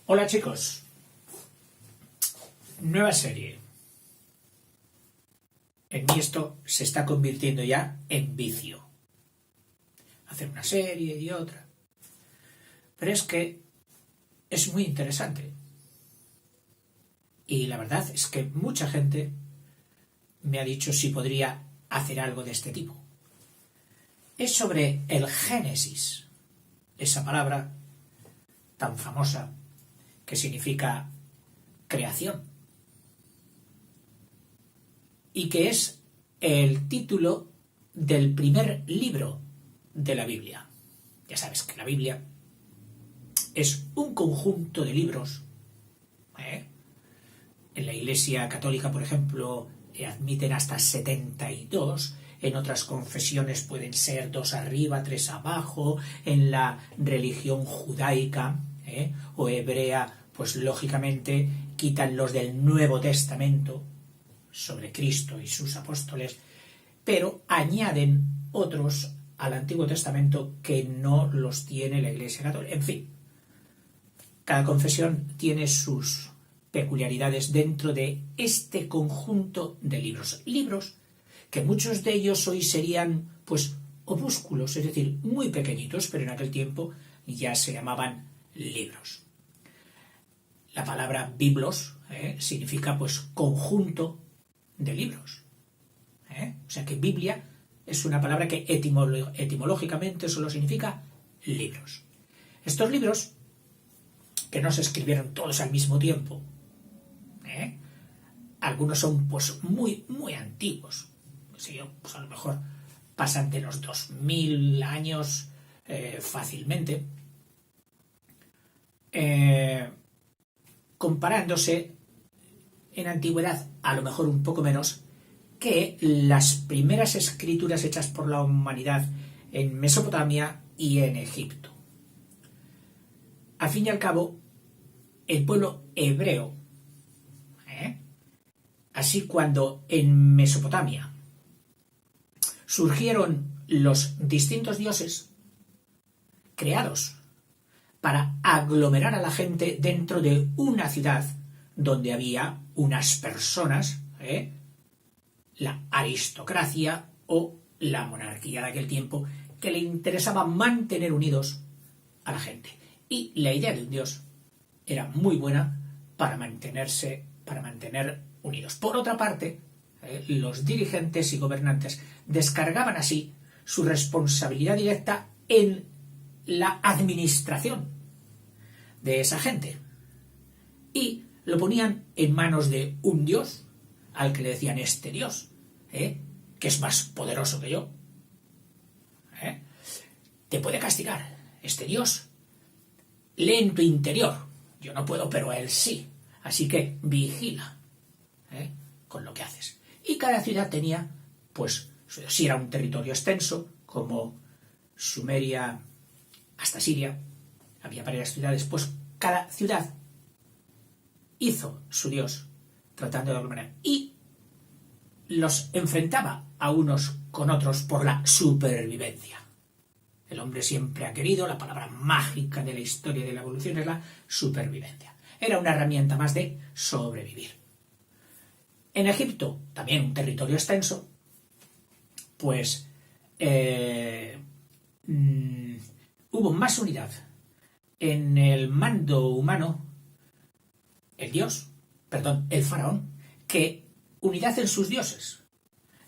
Hola chicos, nueva serie. En mí esto se está convirtiendo ya en vicio. Hacer una serie y otra. Pero es que es muy interesante. Y la verdad es que mucha gente me ha dicho si podría hacer algo de este tipo. Es sobre el Génesis, esa palabra tan famosa que significa creación y que es el título del primer libro de la Biblia. Ya sabes que la Biblia es un conjunto de libros. En la Iglesia Católica, por ejemplo, admiten hasta 72. En otras confesiones pueden ser 2 arriba, 3 abajo. En la religión judaica o hebrea, pues lógicamente quitan los del Nuevo Testamento sobre Cristo y sus apóstoles, pero añaden otros al Antiguo Testamento que no los tiene la Iglesia Católica. En fin, cada confesión tiene sus peculiaridades dentro de este conjunto de libros. Libros que muchos de ellos hoy serían, pues, opúsculos, es decir, muy pequeñitos, pero en aquel tiempo ya se llamaban libros. La palabra biblos significa, pues, conjunto de libros. O sea que Biblia es una palabra que etimológicamente solo significa libros. Estos libros, que no se escribieron todos al mismo tiempo, algunos son pues muy, muy antiguos. Pues a lo mejor pasan de los 2000 años fácilmente. Comparándose en antigüedad, a lo mejor un poco menos, que las primeras escrituras hechas por la humanidad en Mesopotamia y en Egipto. Al fin y al cabo, el pueblo hebreo, así cuando en Mesopotamia surgieron los distintos dioses creados para aglomerar a la gente dentro de una ciudad donde había unas personas, la aristocracia o la monarquía de aquel tiempo, que le interesaba mantener unidos a la gente. Y la idea de un dios era muy buena para mantener unidos. Por otra parte, los dirigentes y gobernantes descargaban así su responsabilidad directa en la administración de esa gente y lo ponían en manos de un dios al que le decían este dios, que es más poderoso que yo, te puede castigar. Este dios lee en tu interior, yo no puedo, pero él sí, así que vigila con lo que haces. Y cada ciudad tenía, pues, si era un territorio extenso, como Sumeria hasta Siria, había varias ciudades, pues cada ciudad hizo su dios, tratando de alguna manera, y los enfrentaba a unos con otros por la supervivencia. El hombre siempre ha querido, la palabra mágica de la historia de la evolución es la supervivencia. Era una herramienta más de sobrevivir. En Egipto, también un territorio extenso, pues hubo más unidad en el mando humano, el faraón, que unidad en sus dioses,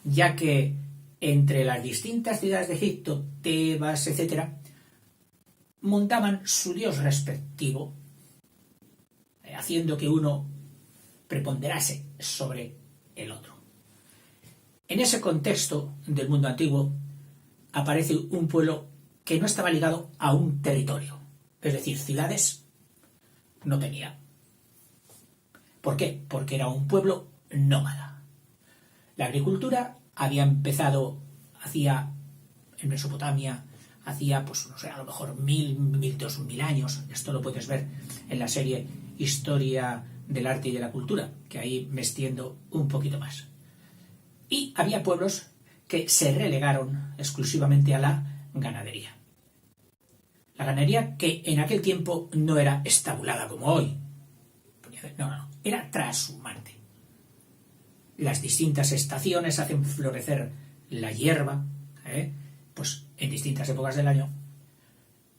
ya que entre las distintas ciudades de Egipto, Tebas, etc., montaban su dios respectivo, haciendo que uno preponderase sobre el otro. En ese contexto del mundo antiguo aparece un pueblo que no estaba ligado a un territorio, es decir, ciudades no tenía. ¿Por qué? Porque era un pueblo nómada. La agricultura había empezado en Mesopotamia, pues no sé, a lo mejor 2000 años. Esto lo puedes ver en la serie Historia del Arte y de la Cultura, que ahí me extiendo un poquito más. Y había pueblos que se relegaron exclusivamente a la ganadería. La ganadería que en aquel tiempo no era estabulada como hoy. No, era trashumante. Las distintas estaciones hacen florecer la hierba, pues en distintas épocas del año,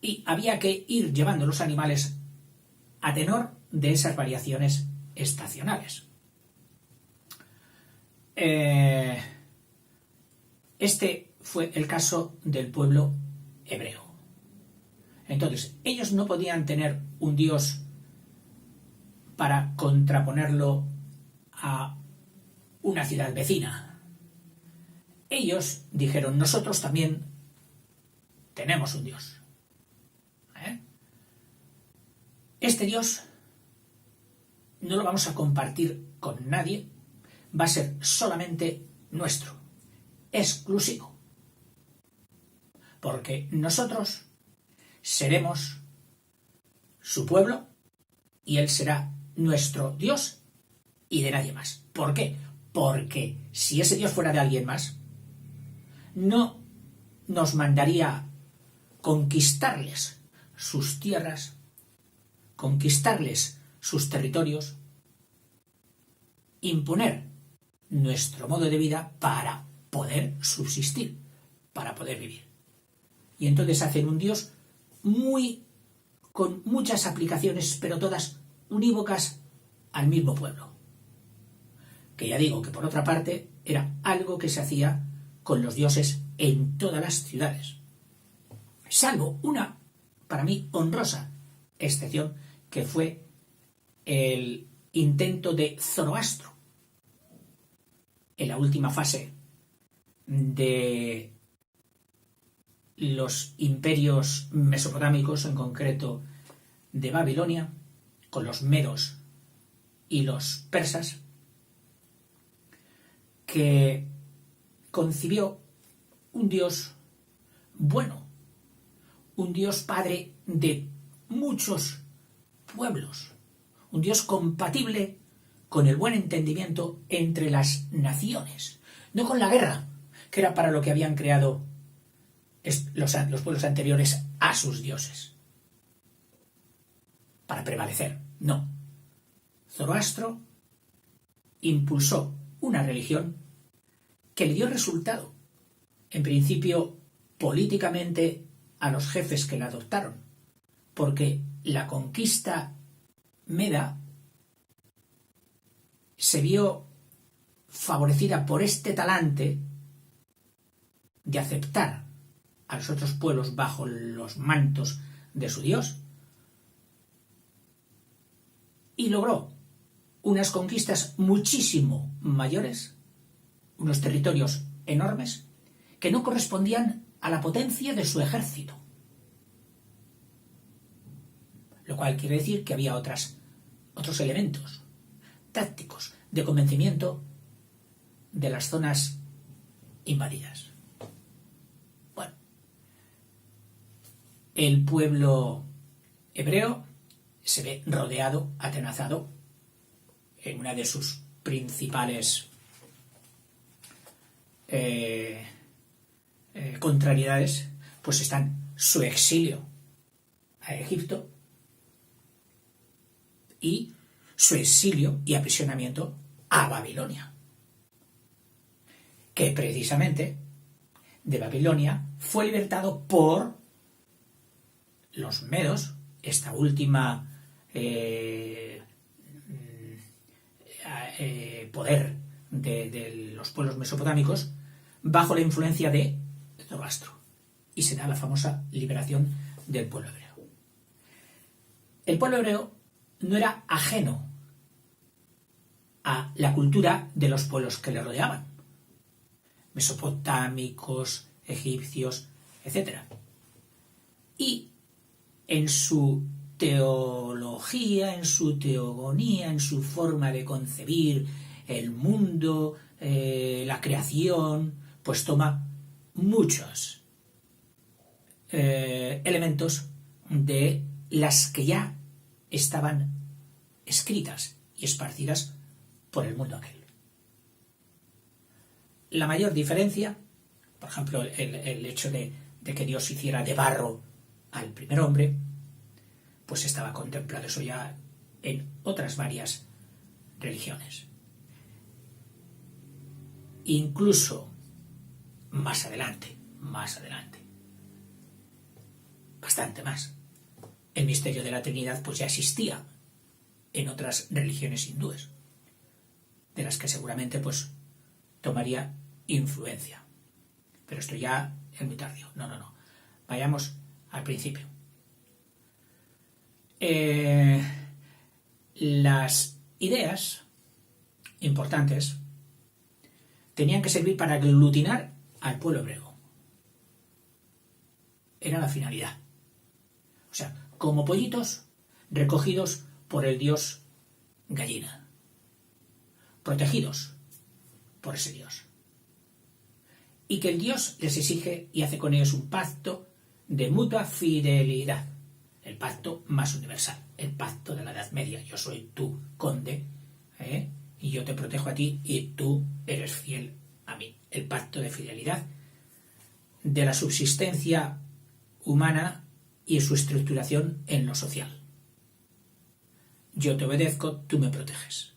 y había que ir llevando los animales a tenor de esas variaciones estacionales. Este fue el caso del pueblo hebreo. Entonces, ellos no podían tener un Dios para contraponerlo a una ciudad vecina. Ellos dijeron, nosotros también tenemos un Dios. Este Dios no lo vamos a compartir con nadie, va a ser solamente nuestro, exclusivo. Porque nosotros seremos su pueblo y Él será nuestro Dios y de nadie más. ¿Por qué? Porque si ese Dios fuera de alguien más, no nos mandaría conquistarles sus tierras, conquistarles sus territorios, imponer nuestro modo de vida para poder subsistir, para poder vivir. Y entonces hacen un Dios con muchas aplicaciones, pero todas unívocas al mismo pueblo. Que ya digo que por otra parte era algo que se hacía con los dioses en todas las ciudades. Salvo una, para mí, honrosa excepción, que fue el intento de Zoroastro en la última fase de los imperios mesopotámicos, en concreto de Babilonia, con los medos y los persas, que concibió un Dios bueno, un Dios padre de muchos pueblos, un Dios compatible con el buen entendimiento entre las naciones, no con la guerra, que era para lo que habían creado los pueblos anteriores a sus dioses, para prevalecer. No. Zoroastro impulsó una religión que le dio resultado, en principio políticamente, a los jefes que la adoptaron, porque la conquista meda se vio favorecida por este talante de aceptar a los otros pueblos bajo los mantos de su Dios, y logró unas conquistas muchísimo mayores, unos territorios enormes, que no correspondían a la potencia de su ejército. Lo cual quiere decir que había otros elementos tácticos de convencimiento de las zonas invadidas. Bueno, el pueblo hebreo se ve rodeado, atenazado, en una de sus principales contrariedades, pues están su exilio a Egipto y su exilio y aprisionamiento a Babilonia, que precisamente de Babilonia fue libertado por los medos, esta última poder de los pueblos mesopotámicos, bajo la influencia de Zoroastro, y se da la famosa liberación del pueblo hebreo. El pueblo hebreo no era ajeno a la cultura de los pueblos que le rodeaban, mesopotámicos, egipcios, etc. Y en su teología, en su teogonía, en su forma de concebir el mundo, la creación, pues toma muchos elementos de las que ya estaban escritas y esparcidas por el mundo aquel. La mayor diferencia, por ejemplo, el hecho de que Dios hiciera de barro al primer hombre, pues estaba contemplado eso ya en otras varias religiones. Incluso más adelante, bastante más, el misterio de la Trinidad pues ya existía en otras religiones hindúes, de las que seguramente pues tomaría influencia. Pero esto ya es muy tardío. No. Vayamos al principio. Las ideas importantes tenían que servir para aglutinar al pueblo hebreo. Era la finalidad. O sea, como pollitos recogidos por el dios gallina, protegidos por ese dios. Y que el dios les exige y hace con ellos un pacto de mutua fidelidad, el pacto más universal, el pacto de la Edad Media. Yo soy tu conde, y yo te protejo a ti y tú eres fiel a mí. El pacto de fidelidad de la subsistencia humana y su estructuración en lo social. Yo te obedezco, tú me proteges.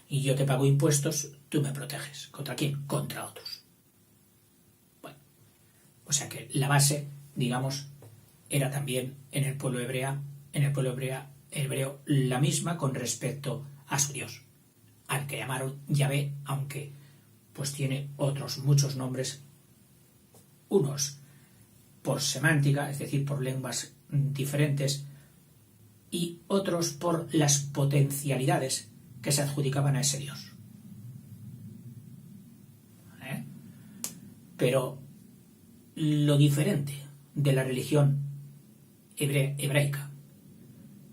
Y yo te pago impuestos, tú me proteges. ¿Contra quién? Contra otros. Bueno, o sea que la base, digamos, era también en el pueblo hebreo la misma con respecto a su Dios, al que llamaron Yahvé, aunque pues tiene otros muchos nombres, unos por semántica, es decir, por lenguas diferentes, y otros por las potencialidades que se adjudicaban a ese Dios. Pero lo diferente de la religión hebraica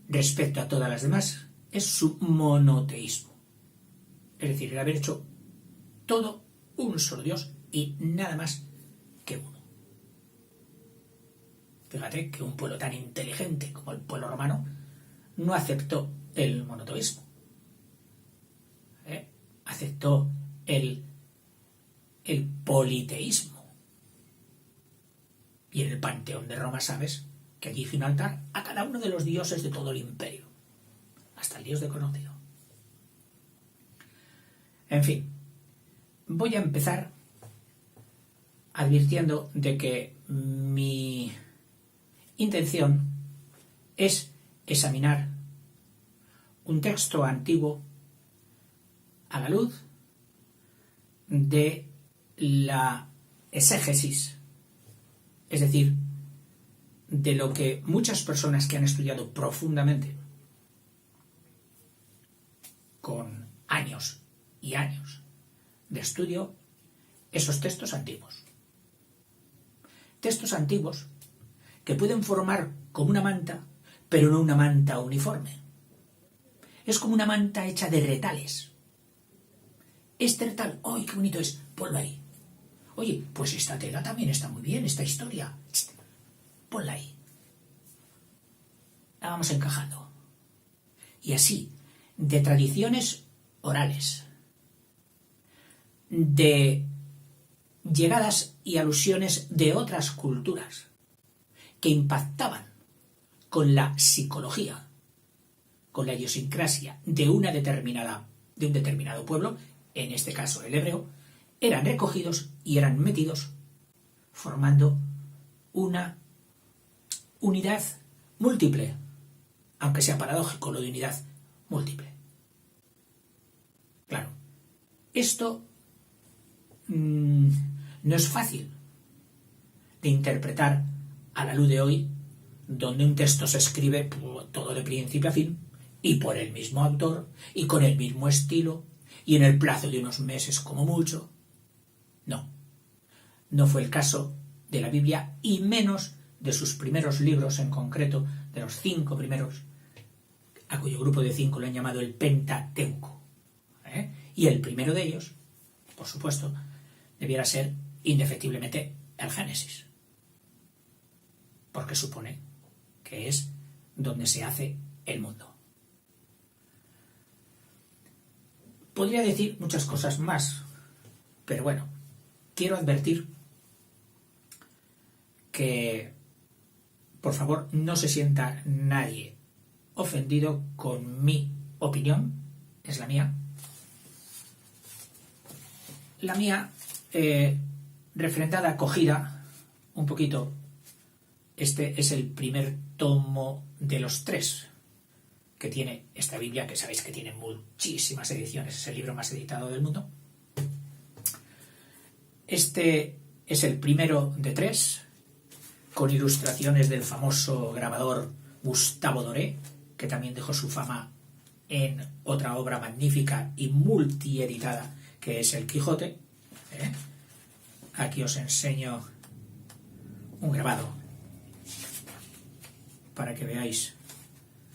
respecto a todas las demás es su monoteísmo. Es decir, el haber hecho todo un solo Dios y nada más que uno. Fíjate que un pueblo tan inteligente como el pueblo romano no aceptó el monoteísmo. Aceptó el politeísmo. Y en el Panteón de Roma sabes que allí hizo un altar a cada uno de los dioses de todo el imperio, hasta el dios desconocido. En fin, voy a empezar advirtiendo de que mi intención es examinar un texto antiguo a la luz de la exégesis, es decir, de lo que muchas personas que han estudiado profundamente, con años y años de estudio, esos textos antiguos. Textos antiguos que pueden formar como una manta, pero no una manta uniforme. Es como una manta hecha de retales. Este retal, ¡ay, qué bonito es! Ponlo ahí. Oye, pues esta tela también está muy bien, esta historia. Ponla ahí. La vamos encajando. Y así, de tradiciones orales, de llegadas y alusiones de otras culturas que impactaban con la psicología, con la idiosincrasia de un determinado pueblo, en este caso el hebreo, eran recogidos y eran metidos formando una unidad múltiple, aunque sea paradójico lo de unidad múltiple. Claro, esto no es fácil de interpretar a la luz de hoy, donde un texto se escribe todo de principio a fin y por el mismo autor y con el mismo estilo y en el plazo de unos meses como mucho. No fue el caso de la Biblia y menos de sus primeros libros, en concreto de los 5 primeros, a cuyo grupo de 5 lo han llamado el Pentateuco. Y el primero de ellos, por supuesto, debiera ser indefectiblemente el Génesis, porque supone que es donde se hace el mundo. Podría decir muchas cosas más, pero bueno, quiero advertir que por favor, no se sienta nadie ofendido con mi opinión, es la mía. La mía, refrendada, cogida un poquito. Este es el primer tomo de los 3 que tiene esta Biblia, que sabéis que tiene muchísimas ediciones, es el libro más editado del mundo. Este es el primero de 3, con ilustraciones del famoso grabador Gustave Doré, que también dejó su fama en otra obra magnífica y multieditada, que es El Quijote. Aquí os enseño un grabado para que veáis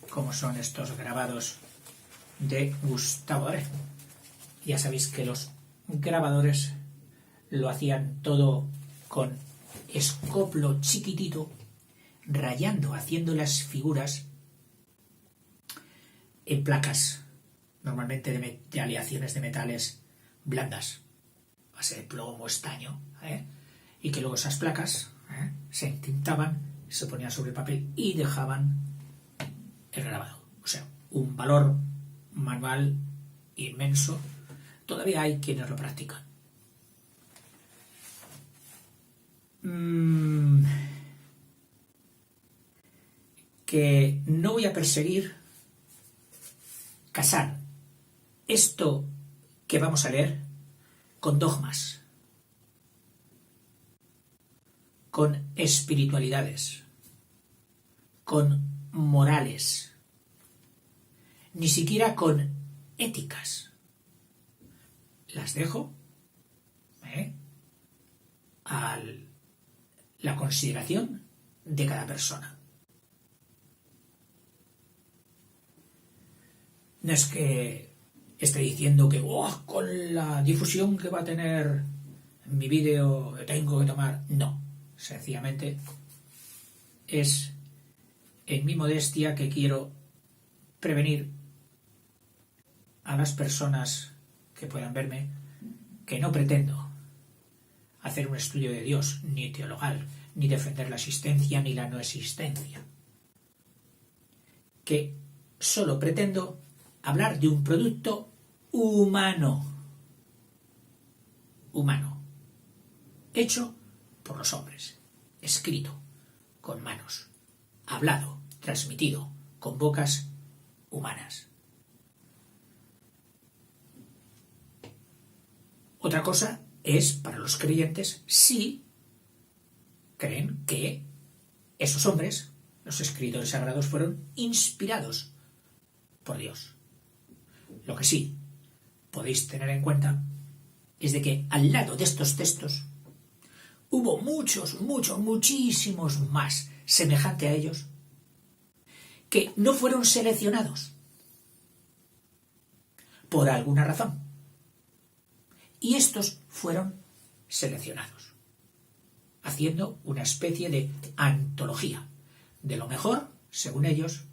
cómo son estos grabados de Gustave Doré. Ya sabéis que los grabadores lo hacían todo con escoplo chiquitito, rayando, haciendo las figuras en placas, normalmente de aleaciones de metales blandas, base de plomo, estaño, y que luego esas placas se entintaban, se ponían sobre el papel y dejaban el grabado. O sea, un valor manual inmenso. Todavía hay quienes lo practican. Que no voy a perseguir casar esto que vamos a leer con dogmas, con espiritualidades, con morales, ni siquiera con éticas. Las dejo a la consideración de cada persona. No es que esté diciendo que con la difusión que va a tener mi vídeo tengo que tomar. No, sencillamente es en mi modestia que quiero prevenir a las personas que puedan verme que no pretendo hacer un estudio de Dios, ni teologal, ni defender la existencia ni la no existencia. Que solo pretendo hablar de un producto humano, hecho por los hombres, escrito con manos, hablado, transmitido con bocas humanas. Otra cosa es para los creyentes si creen que esos hombres, los escritores sagrados, fueron inspirados por Dios. Lo que sí podéis tener en cuenta es de que al lado de estos textos hubo muchísimos más semejantes a ellos que no fueron seleccionados por alguna razón. Y estos fueron seleccionados, haciendo una especie de antología de lo mejor, según ellos,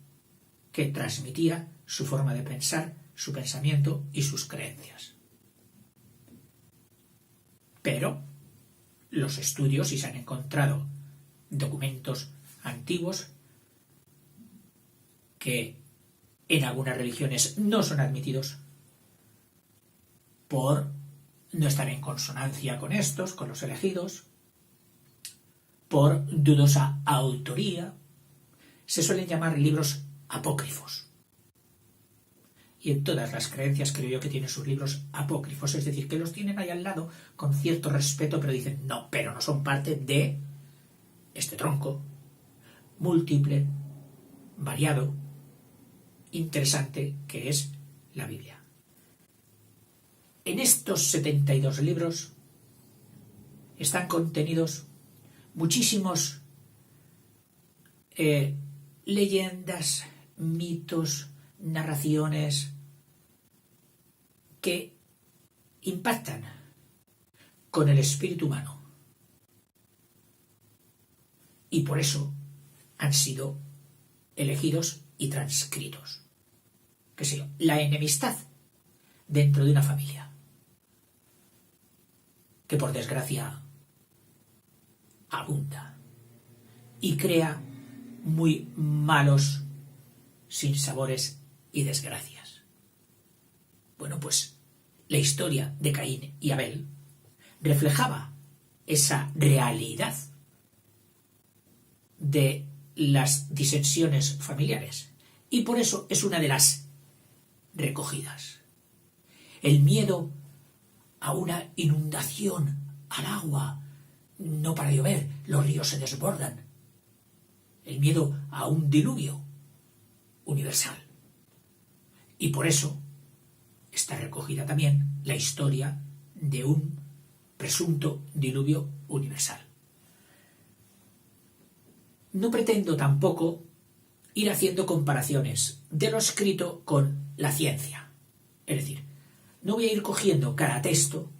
que transmitía su forma de pensar, su pensamiento y sus creencias. Pero los estudios, y se han encontrado documentos antiguos que en algunas religiones no son admitidos por no estar en consonancia con estos, con los elegidos, por dudosa autoría, se suelen llamar libros apócrifos. Y en todas las creencias creo yo que tienen sus libros apócrifos, es decir, que los tienen ahí al lado con cierto respeto, pero dicen, no, pero no son parte de este tronco múltiple, variado, interesante que es la Biblia. En estos 72 libros están contenidos muchísimos leyendas, mitos, narraciones que impactan con el espíritu humano. Y por eso han sido elegidos y transcritos. ¿Qué sé yo? La enemistad dentro de una familia, que por desgracia abunda y crea muy malos, sinsabores y desgracias. Bueno, pues la historia de Caín y Abel reflejaba esa realidad de las disensiones familiares y por eso es una de las recogidas. El miedo a una inundación, al agua, no para de llover, los ríos se desbordan. El miedo a un diluvio universal. Y por eso está recogida también la historia de un presunto diluvio universal. No pretendo tampoco ir haciendo comparaciones de lo escrito con la ciencia. Es decir, no voy a ir cogiendo cada texto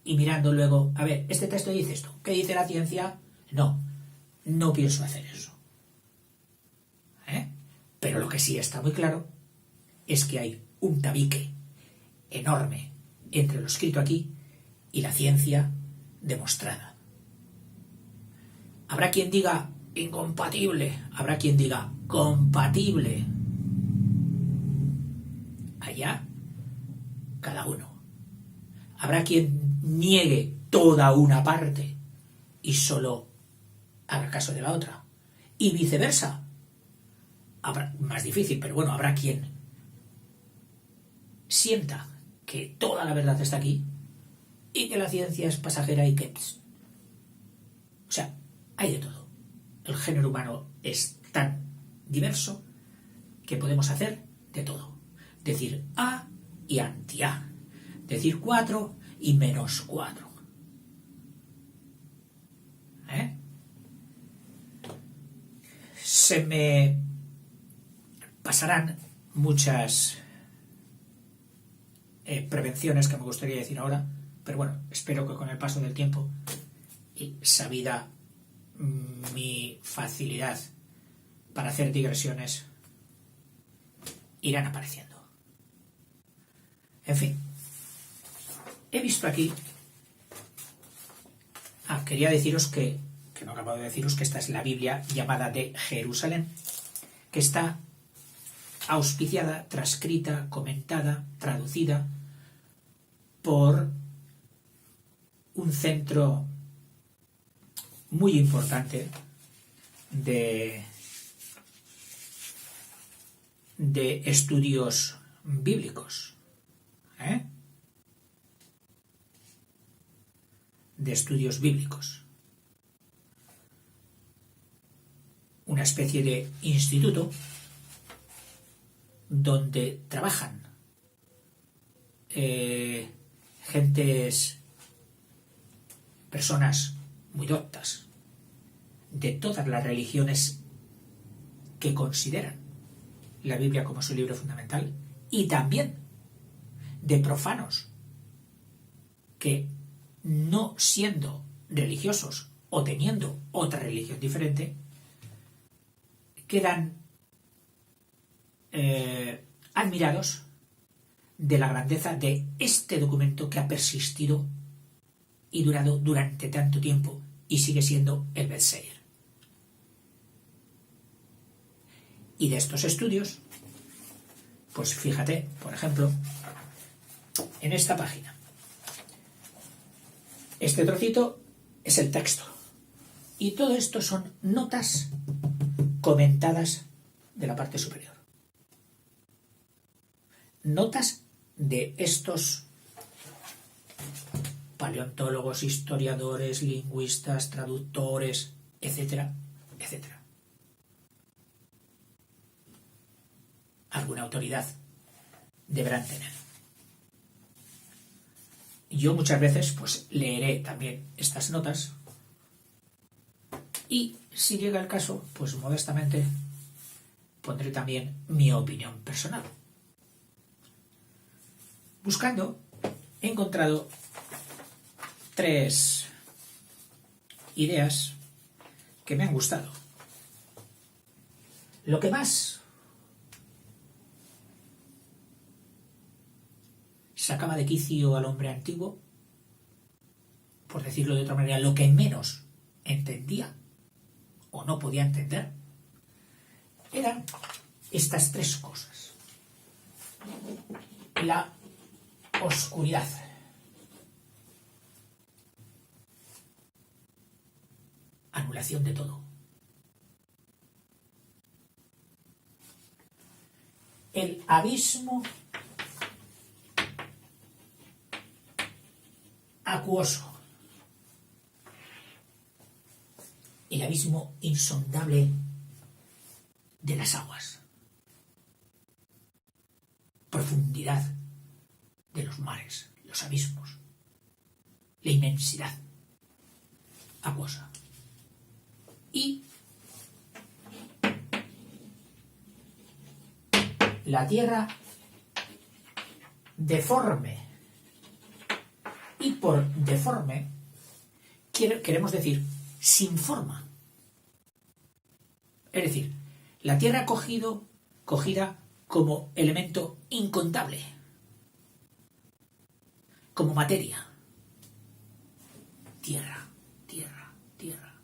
y mirando luego, a ver, este texto dice esto, ¿qué dice la ciencia? No pienso hacer eso. Pero lo que sí está muy claro es que hay un tabique enorme entre lo escrito aquí y la ciencia demostrada. Habrá quien diga incompatible, habrá quien diga compatible. Allá, cada uno. Habrá quien niegue toda una parte y solo haga caso de la otra. Y viceversa. Habrá, más difícil, pero bueno, habrá quien sienta que toda la verdad está aquí y que la ciencia es pasajera y que... O sea, hay de todo. El género humano es tan diverso que podemos hacer de todo. Decir A y anti-A. Decir 4 y menos 4. Se me pasarán muchas prevenciones que me gustaría decir ahora, pero bueno, espero que con el paso del tiempo y sabida mi facilidad para hacer digresiones irán apareciendo. En fin, he visto aquí... quería deciros que no acabo de deciros que esta es la Biblia llamada de Jerusalén, que está auspiciada, transcrita, comentada, traducida por un centro muy importante de estudios bíblicos. De estudios bíblicos. Una especie de instituto donde trabajan personas muy doctas de todas las religiones que consideran la Biblia como su libro fundamental y también de profanos que, no siendo religiosos o teniendo otra religión diferente, quedan admirados de la grandeza de este documento que ha persistido y durado durante tanto tiempo y sigue siendo el bestseller. Y de estos estudios, pues fíjate, por ejemplo, en esta página. Este trocito es el texto. Y todo esto son notas comentadas de la parte superior. Notas de estos paleontólogos, historiadores, lingüistas, traductores, etcétera, etcétera. Alguna autoridad deberán tener. Yo muchas veces pues leeré también estas notas y si llega el caso, pues modestamente pondré también mi opinión personal. Buscando, he encontrado 3 ideas que me han gustado. Lo que más sacaba de quicio al hombre antiguo, por decirlo de otra manera, lo que menos entendía o no podía entender, eran estas tres cosas. La oscuridad, anulación de todo. El abismo acuoso, el abismo insondable de las aguas, profundidad de los mares, los abismos, la inmensidad acuosa. Y la tierra deforme. Y por deforme queremos decir sin forma. Es decir, la tierra cogida como elemento incontable, como materia. Tierra, tierra, tierra.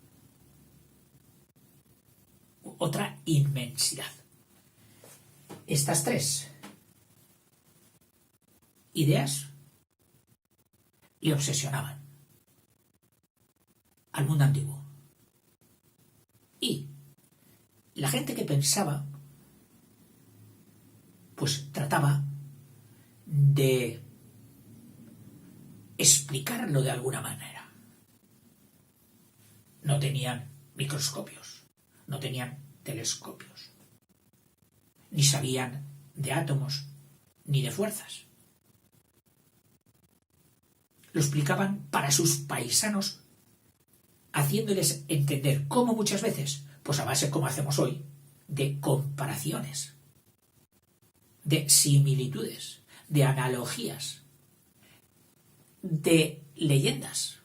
Otra inmensidad. Estas tres ideas le obsesionaban al mundo antiguo. Y la gente que pensaba, pues trataba de explicarlo de alguna manera. No tenían microscopios, no tenían telescopios, ni sabían de átomos, ni de fuerzas. Lo explicaban para sus paisanos, haciéndoles entender cómo muchas veces, pues a base como hacemos hoy, de comparaciones, de similitudes, de analogías, de leyendas.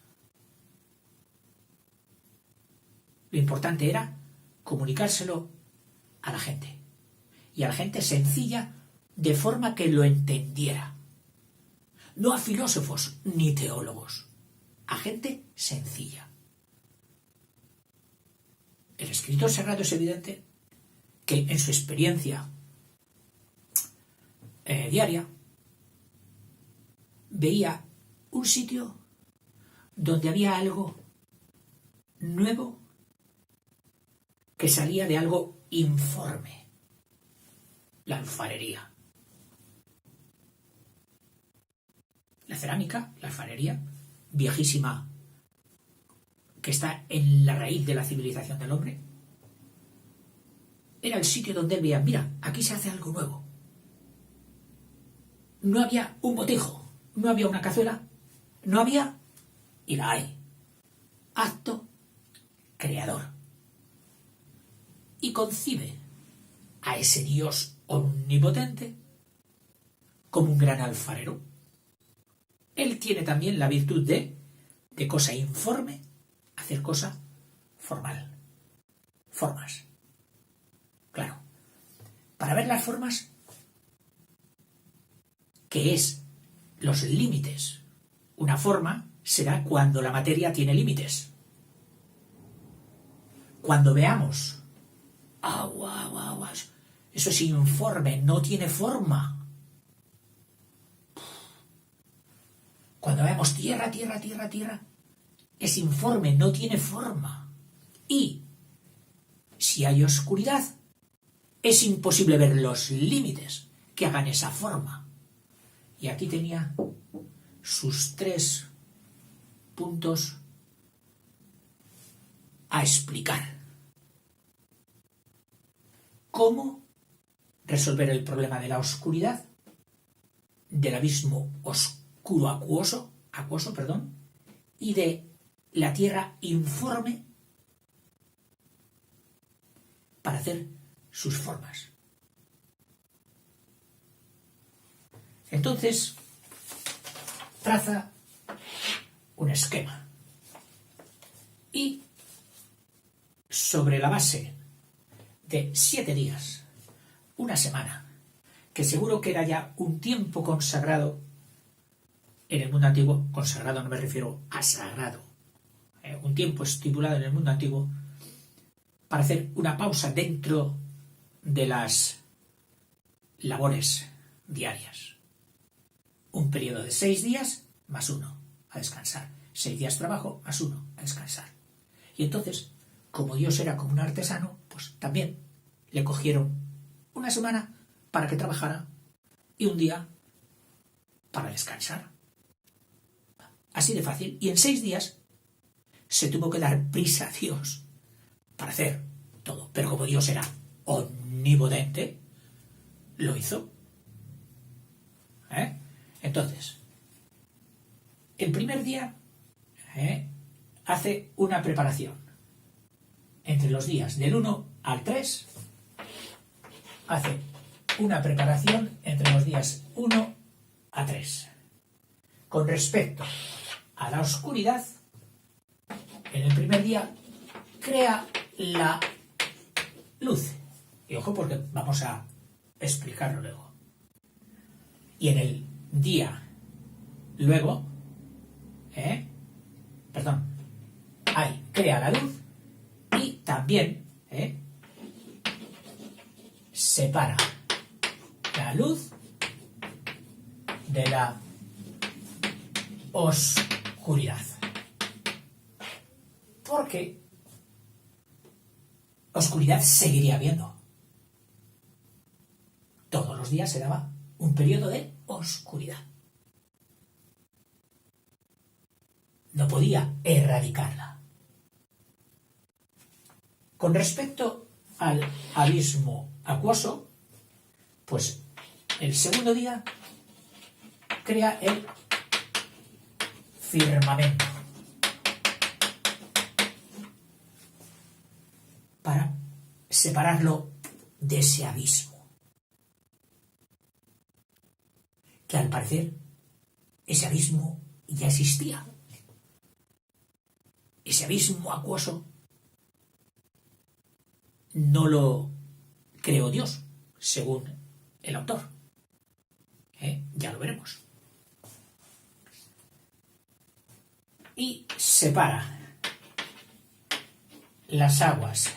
Lo importante era comunicárselo a la gente, y a la gente sencilla, de forma que lo entendiera. No a filósofos ni teólogos, a gente sencilla. El escritor sagrado es evidente que en su experiencia diaria veía un sitio donde había algo nuevo que salía de algo informe. La alfarería. La cerámica, la alfarería, viejísima, que está en la raíz de la civilización del hombre, era el sitio donde él veía, mira, aquí se hace algo nuevo. No había un botijo, no había una cazuela, no había, y la hay, acto creador. Y concibe a ese Dios omnipotente como un gran alfarero. Él tiene también la virtud de cosa informe, hacer cosa formal. Formas. Claro. Para ver las formas, que es los límites. Una forma será cuando la materia tiene límites. Cuando veamos agua, eso es informe, no tiene forma. Cuando vemos tierra, es informe, no tiene forma. Y si hay oscuridad, es imposible ver los límites que hagan esa forma. Y aquí tenía sus 3 puntos a explicar. ¿Cómo resolver el problema de la oscuridad, del abismo oscuro acuoso, y de la tierra informe para hacer sus formas? Entonces, traza un esquema y sobre la base de 7 días, una semana, que seguro que era ya un tiempo consagrado en el mundo antiguo. Consagrado no me refiero a sagrado, un tiempo estipulado en el mundo antiguo para hacer una pausa dentro de las labores diarias. Un periodo de 6 días más 1 a descansar. 6 días trabajo más 1 a descansar. Y entonces, como Dios era como un artesano, pues también le cogieron una semana para que trabajara y un día para descansar. Así de fácil. Y en 6 días se tuvo que dar prisa a Dios para hacer todo. Pero como Dios era omnipotente, lo hizo. Entonces, el primer día hace una preparación. Entre los días del 1 al 3, hace una preparación entre los días 1 a 3. Con respecto a la oscuridad, en el primer día crea la luz. Y ojo, porque vamos a explicarlo luego. Y en el día luego, ahí crea la luz y también separa la luz de la oscuridad. Porque oscuridad seguiría habiendo. Todos los días se daba un periodo de oscuridad. No podía erradicarla. Con respecto al abismo acuoso, pues el segundo día crea el firmamento para separarlo de ese abismo, que al parecer ese abismo ya existía. Ese abismo acuoso no lo creó Dios, según el autor. Ya lo veremos. Y separa las aguas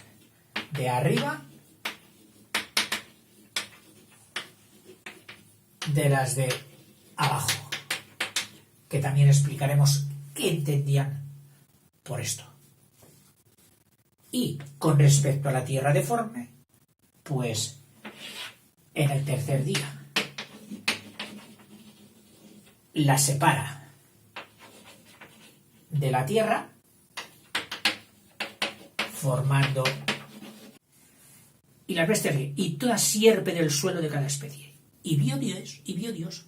de arriba de las de abajo, que también explicaremos qué entendían por esto. Y con respecto a la tierra deforme, pues en el tercer día la separa de la tierra, formando y las bestias y toda sierpe del suelo de cada especie. Y vio Dios,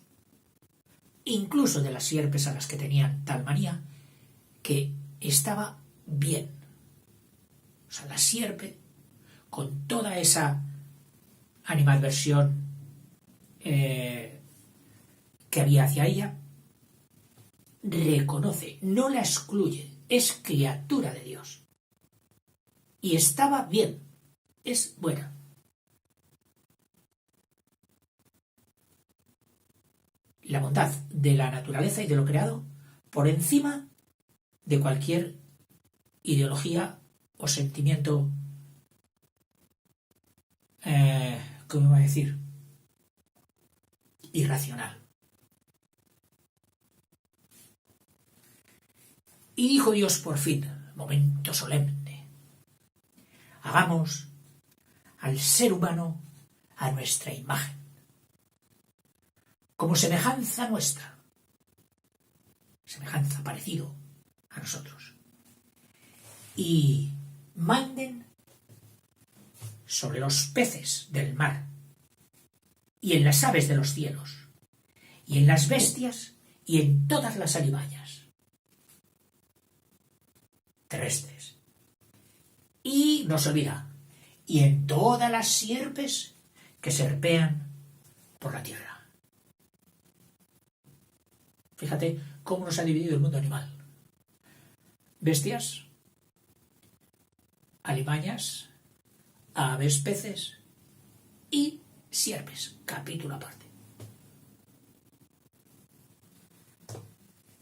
incluso de las sierpes a las que tenían tal manía, que estaba bien. O sea, la sierpe, con toda esa animadversión que había hacia ella, reconoce, no la excluye, es criatura de Dios. Y estaba bien, es buena. La bondad de la naturaleza y de lo creado por encima de cualquier ideología o sentimiento, ¿cómo iba a decir? Irracional. Y dijo Dios por fin, momento solemne, hagamos al ser humano a nuestra imagen, como semejanza nuestra, semejanza, parecido a nosotros, y manden sobre los peces del mar, y en las aves de los cielos, y en las bestias, y en todas las alimañas terrestres. Y no se olvida, y en todas las sierpes que serpean por la tierra. Fíjate cómo nos ha dividido el mundo animal. Bestias, alimañas, aves, peces y sierpes. Capítulo aparte.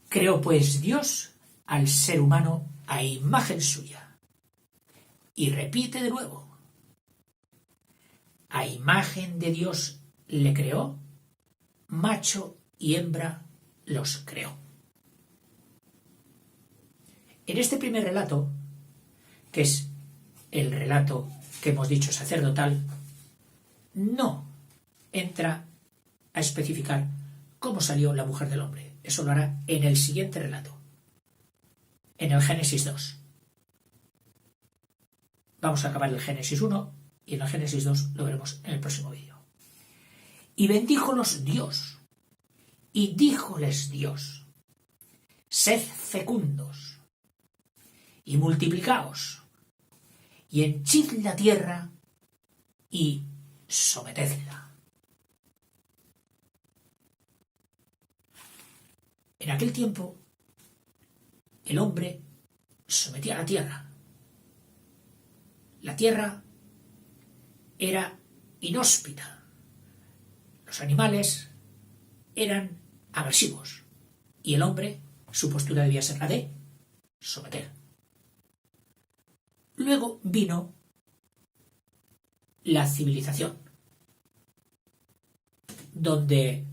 Creó pues Dios al ser humano a imagen suya. Y repite de nuevo. a imagen de Dios le creó, macho y hembra los creó. En este primer relato, que es el relato que hemos dicho sacerdotal, no entra a especificar cómo salió la mujer del hombre. Eso lo hará en el siguiente relato, en el Génesis 2. Vamos a acabar el Génesis 1 y en el Génesis 2 lo veremos en el próximo vídeo. Y bendíjolos Dios, y díjoles Dios: sed fecundos, y multiplicaos, y henchid la tierra, y sometedla. En aquel tiempo, el hombre sometía a la tierra. La tierra era inhóspita. Los animales eran agresivos. Y el hombre, su postura debía ser la de someter. Luego vino la civilización, donde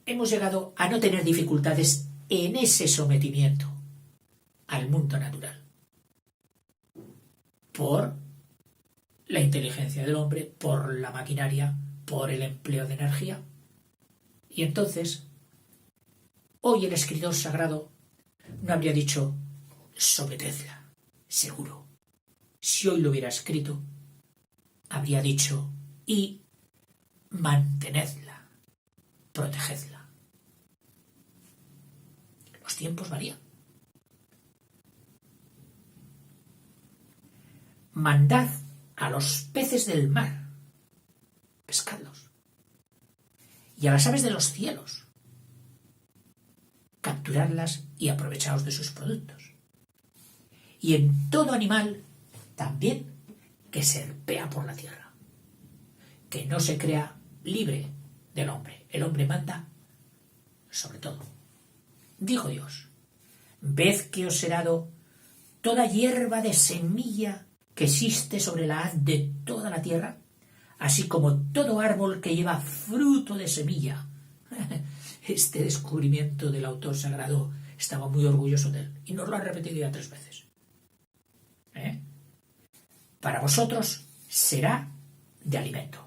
hemos llegado a no tener dificultades en ese sometimiento al mundo natural, por la inteligencia del hombre, por la maquinaria, por el empleo de energía. Y entonces, hoy el escritor sagrado no habría dicho sometedla, seguro. Si hoy lo hubiera escrito, habría dicho y mantenedla, protegedla. Los tiempos varían. Mandad a los peces del mar, pescadlos, y a las aves de los cielos, capturadlas y aprovechaos de sus productos. Y en todo animal también que serpea por la tierra, que no se crea libre del hombre. El hombre manda sobre todo. Dijo Dios: ved que os he dado toda hierba de semilla que existe sobre la haz de toda la tierra, así como todo árbol que lleva fruto de semilla. Este descubrimiento del autor sagrado estaba muy orgulloso de él y nos lo ha repetido ya 3 veces. Para vosotros será de alimento.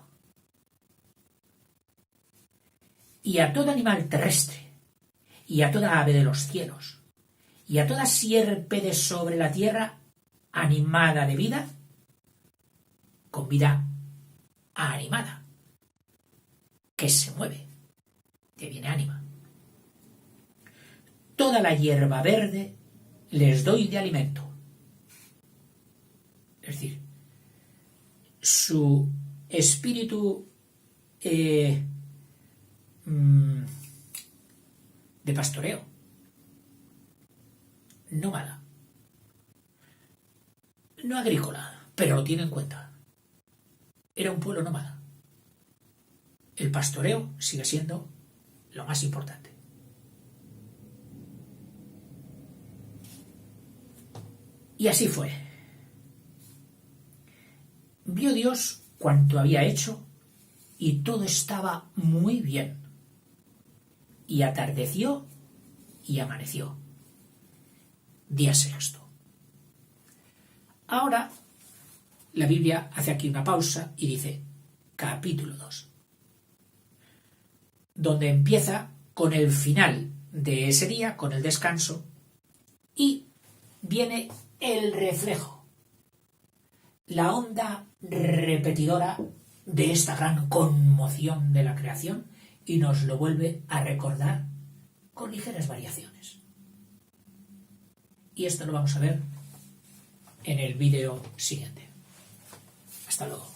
Y a todo animal terrestre, y a toda ave de los cielos, y a toda sierpe de sobre la tierra, animada de vida, con vida animada, que se mueve, que viene ánima. Toda la hierba verde les doy de alimento. Es decir, su espíritu de pastoreo, nómada, no agrícola, pero lo tiene en cuenta. Era un pueblo nómada. El pastoreo sigue siendo lo más importante. Y así fue. Vio Dios cuanto había hecho y todo estaba muy bien. Y atardeció y amaneció. Día sexto. Ahora la Biblia hace aquí una pausa y dice capítulo 2, donde empieza con el final de ese día, con el descanso, y viene el reflejo, la onda repetidora de esta gran conmoción de la creación, y nos lo vuelve a recordar con ligeras variaciones. Y esto lo vamos a ver en el vídeo siguiente. Hasta luego.